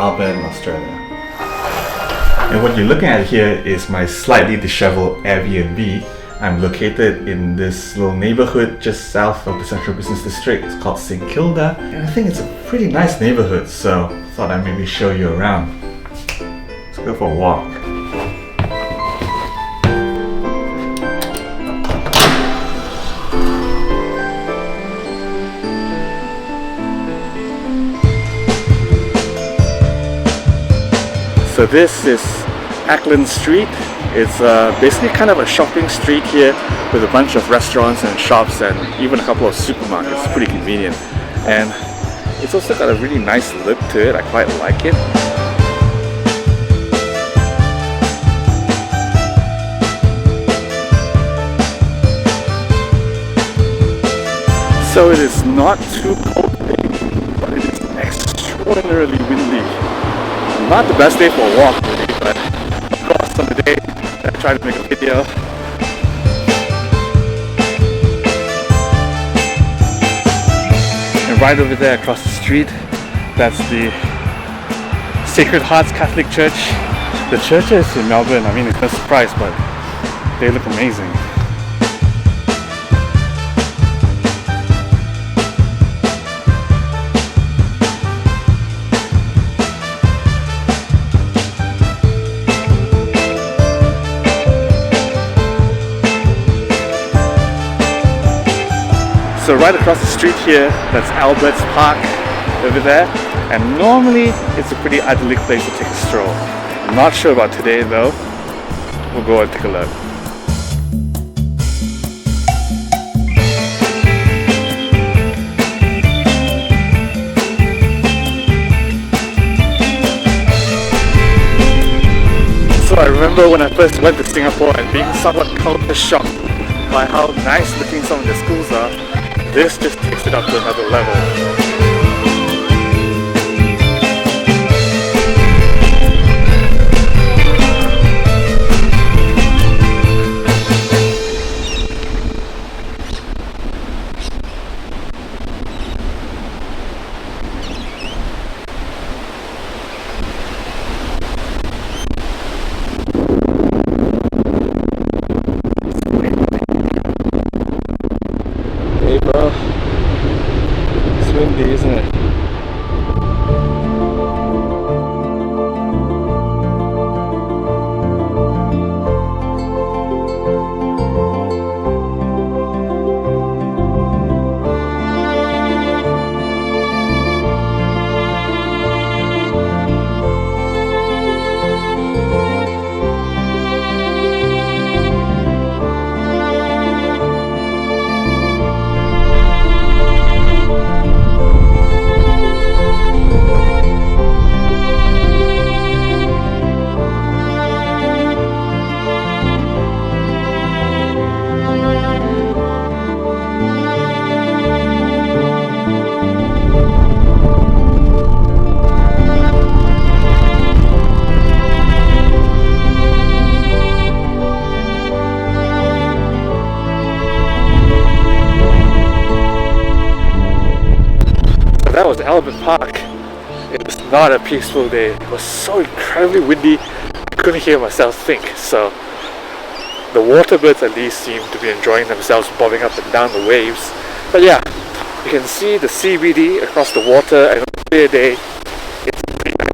Melbourne, Australia. And what you're looking at here is my slightly disheveled Airbnb. I'm located in this little neighborhood just south of the Central Business District. It's called St Kilda, and I think it's a pretty nice neighborhood, so thought I'd maybe show you around. Let's go for a walk. So this is Ackland Street. It's basically kind of a shopping street here with a bunch of restaurants and shops and even a couple of supermarkets. It's pretty convenient. And it's also got a really nice look to it. I quite like it. So it is not too cold today, but it is extraordinarily windy. Not the best day for a walk really, but of course on the day that I tried to make a video. And right over there across the street, that's the Sacred Hearts Catholic Church. The churches in Melbourne, I mean, it's no surprise, but they look amazing. So right across the street here, that's Albert's Park over there, and normally it's a pretty idyllic place to take a stroll. I'm not sure about today though. We'll go and take a look. So I remember when I first went to Singapore and being somewhat culture shocked by how nice looking some of the schools are. This just takes it up to another level. Hey bro, it's windy, isn't it? That was Albert Park. It was not a peaceful day. It was so incredibly windy, I couldn't hear myself think. So the water birds at least seemed to be enjoying themselves bobbing up and down the waves. But yeah, you can see the CBD across the water, and on a clear day, it's pretty nice.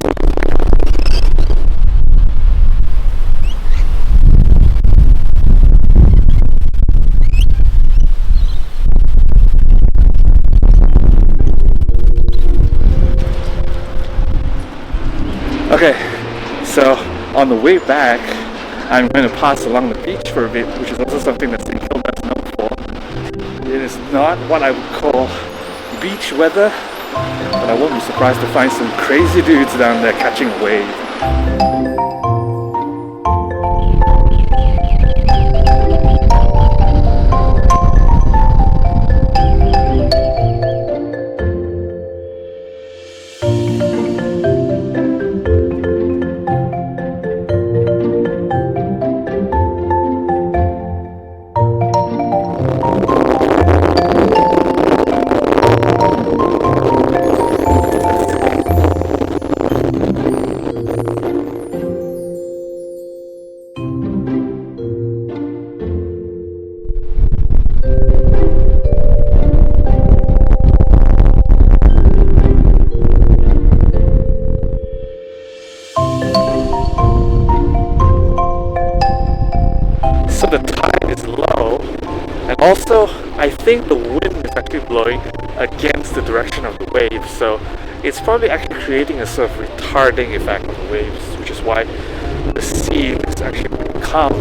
Okay, so on the way back, I'm going to pass along the beach for a bit, which is also something that St Kilda is known for. It is not what I would call beach weather, but I won't be surprised to find some crazy dudes down there catching a wave. the tide is low, and also I think the wind is actually blowing against the direction of the waves, so it's probably actually creating a sort of retarding effect on the waves, which is why the sea is actually pretty calm.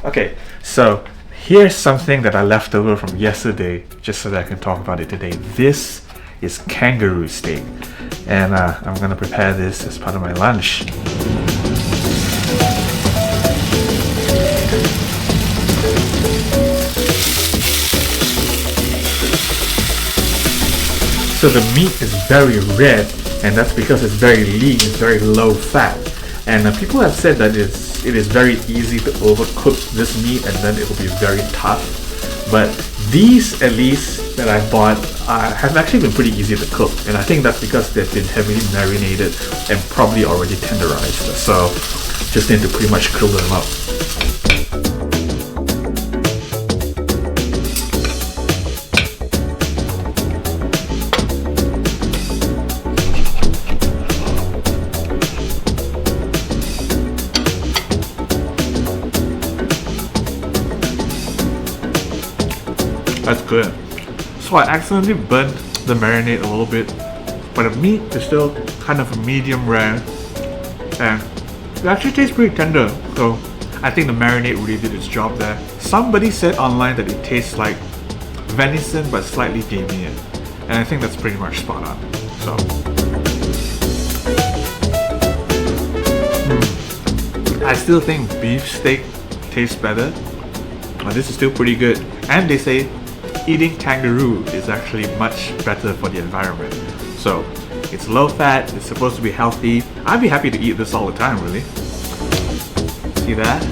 Okay, so here's something that I left over from yesterday, just so that I can talk about it today. This is kangaroo steak, and I'm gonna prepare this as part of my lunch. So the meat is very red, and that's because it's very lean, it's very low fat. And people have said that it is very easy to overcook this meat and then it will be very tough. But these, at least, that I bought have actually been pretty easy to cook. And I think that's because they've been heavily marinated and probably already tenderized. So just need to pretty much grill them up. That's good. So I accidentally burnt the marinade a little bit, but the meat is still kind of a medium rare, and it actually tastes pretty tender. So I think the marinade really did its job there. Somebody said online that it tastes like venison but slightly gamier, and I think that's pretty much spot on. So I still think beef steak tastes better, but this is still pretty good. And they say eating kangaroo is actually much better for the environment. So it's low fat, it's supposed to be healthy. I'd be happy to eat this all the time, really. See that?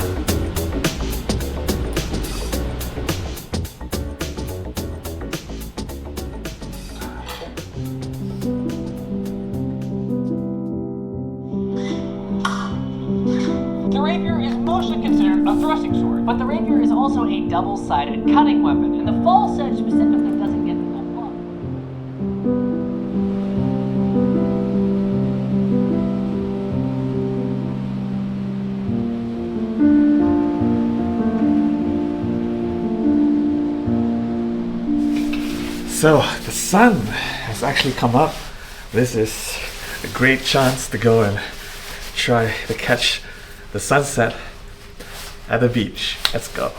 The rapier is mostly considered a thrusting sword, but the rapier is also a double-sided cutting weapon, and the false edge specifically doesn't get enough love. So the sun has actually come up. This is a great chance to go and try to catch the sunset at the beach. Let's go.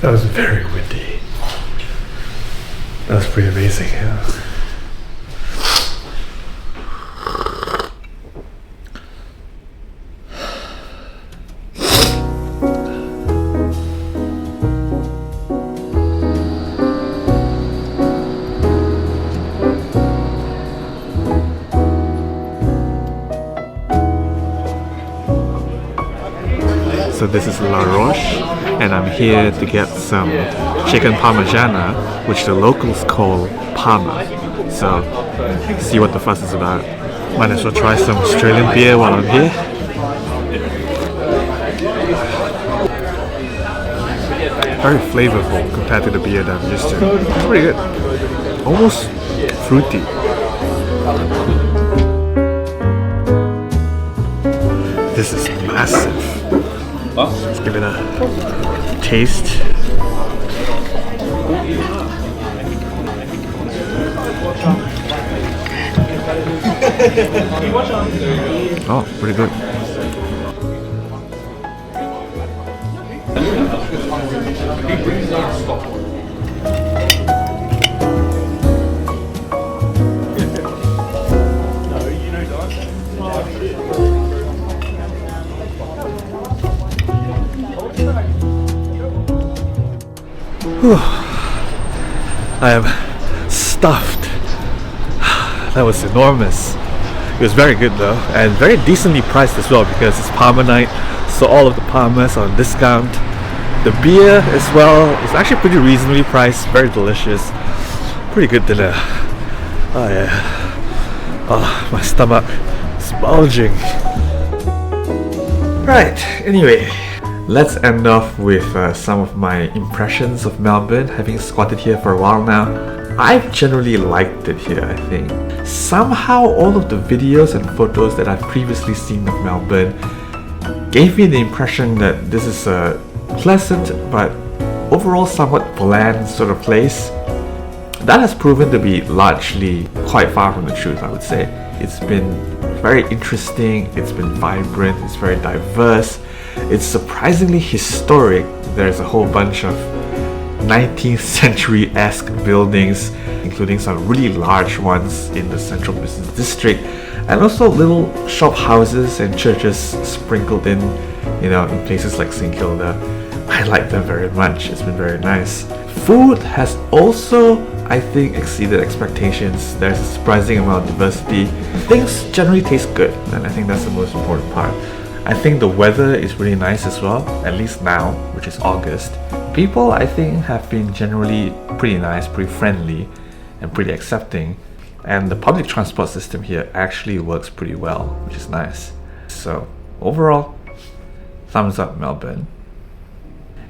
That was very windy. That was pretty amazing, yeah. So this is La Roche, and I'm here to get some chicken parmigiana, which the locals call parma. So, see what the fuss is about. Might as well try some Australian beer while I'm here. Very flavorful compared to the beer that I'm used to. It's pretty good. Almost fruity. This is massive. Let's give it a taste. Oh, pretty good. I am stuffed. That was enormous. It was very good though, and very decently priced as well because it's Parma night, so all of the Parmas are on discount. The beer as well is actually pretty reasonably priced, very delicious. Pretty good dinner. Oh yeah. Oh, my stomach is bulging. Right, anyway. Let's end off with some of my impressions of Melbourne, having squatted here for a while now. I've generally liked it here, I think. Somehow all of the videos and photos that I've previously seen of Melbourne gave me the impression that this is a pleasant but overall somewhat bland sort of place. That has proven to be largely quite far from the truth, I would say. It's been very interesting, it's been vibrant, it's very diverse. It's surprisingly historic. There's a whole bunch of 19th century-esque buildings, including some really large ones in the central business district, and also little shop houses and churches sprinkled in, you know, in places like St Kilda. I like them very much. It's been very nice. Food has also, I think, exceeded expectations. There's a surprising amount of diversity. Things generally taste good, and I think that's the most important part. I think the weather is really nice as well, at least now, which is August. People, I think, have been generally pretty nice, pretty friendly, and pretty accepting. And the public transport system here actually works pretty well, which is nice. So, overall, thumbs up Melbourne.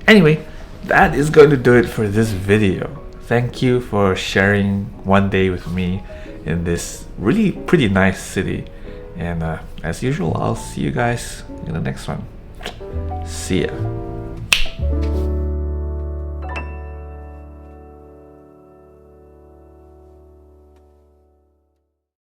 Anyway, that is going to do it for this video. Thank you for sharing one day with me in this really pretty nice city. And as usual, I'll see you guys in the next one. See ya.